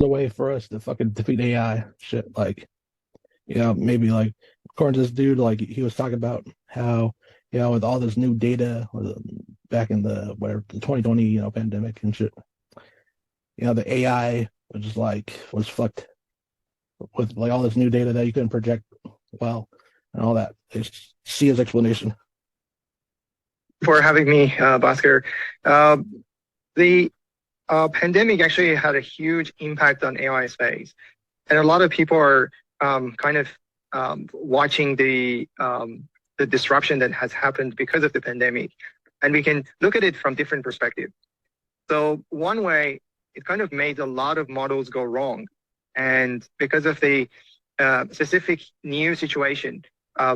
The way for us to fucking defeat AI shit. Like, maybe like according to this dude, like he was talking about how, with all this new data back in the whatever the 2020, pandemic and shit, the AI was fucked with like all this new data that you couldn't project well and all that. See his explanation. For having me, Bhaskar. Uh, the pandemic actually had a huge impact on AI space, and a lot of people are kind of watching the disruption that has happened because of the pandemic, and we can look at it from different perspectives. So one way, it kind of made a lot of models go wrong, and because of the specific new situation,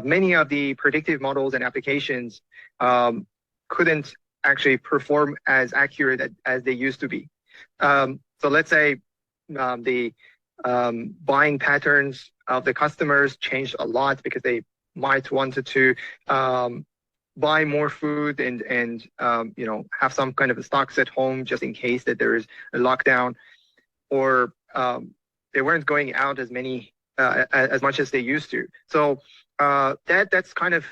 many of the predictive models and applications um, couldn't actually perform as accurate as they used to be. So let's say the buying patterns of the customers changed a lot because they might wanted to buy more food and have some kind of stocks at home just in case that there is a lockdown, or they weren't going out as much as they used to. So that's kind of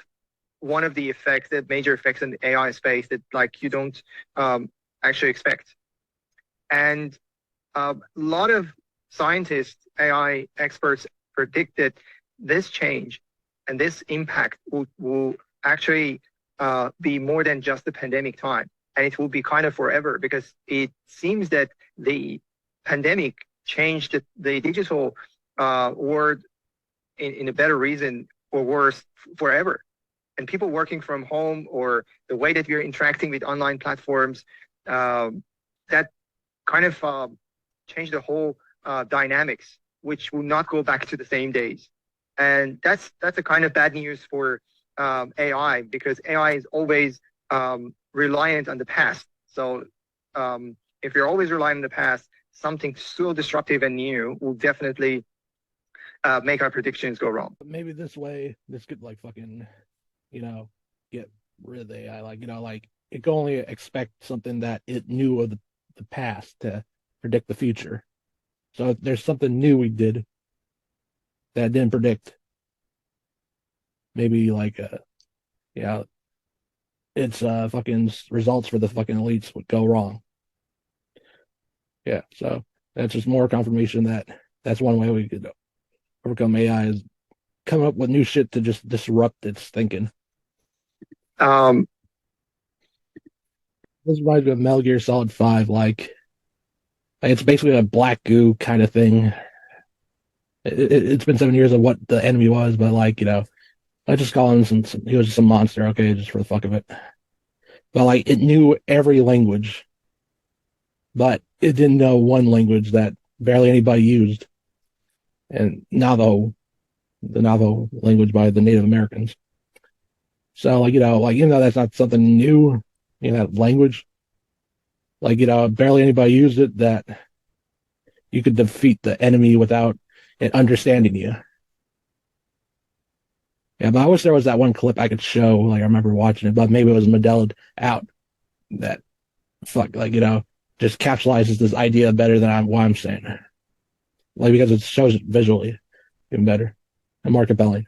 one of the effects, the major effects in the AI space that like you don't actually expect. And a lot of scientists, AI experts predicted this change and this impact will actually be more than just the pandemic time. And it will be kind of forever because it seems that the pandemic changed the digital world in a better reason or worse forever. And people working from home or the way that we're interacting with online platforms, that kind of changed the whole dynamics, which will not go back to the same days. And that's a kind of bad news for AI because AI is always reliant on the past. So if you're always relying on the past, something so disruptive and new will definitely make our predictions go wrong. Maybe this could like fucking, get rid of the AI. Like it can only expect something that it knew of the past to predict the future. So if there's something new we did that it didn't predict, maybe its fucking results for the fucking elites would go wrong. Yeah, so that's just more confirmation that that's one way we could overcome AI is come up with new shit to just disrupt its thinking. Um, This reminds me of Metal Gear Solid 5, like it's basically a black goo kind of thing. It's been 7 years of what the enemy was, but I just call him he was just some monster, okay, just for the fuck of it. But like it knew every language, but it didn't know one language that barely anybody used, and the Navajo language by the Native Americans. So even though that's not something new, that language, barely anybody used it, that you could defeat the enemy without it understanding you. Yeah, but I wish there was that one clip I could show. Like I remember watching it, but maybe it was modeled out that just capsulizes this idea better than what I'm saying. Like because it shows it visually even better and more compelling.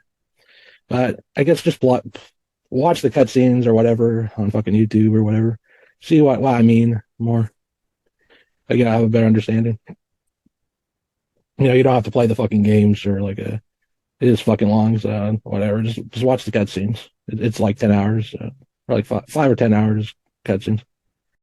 But I guess just watch the cutscenes or whatever on fucking YouTube or whatever. See what I mean more. I have a better understanding. You don't have to play the fucking games or it is fucking long, so whatever. Just watch the cutscenes. It's like 10 hours, or like five or 10 hours cutscenes.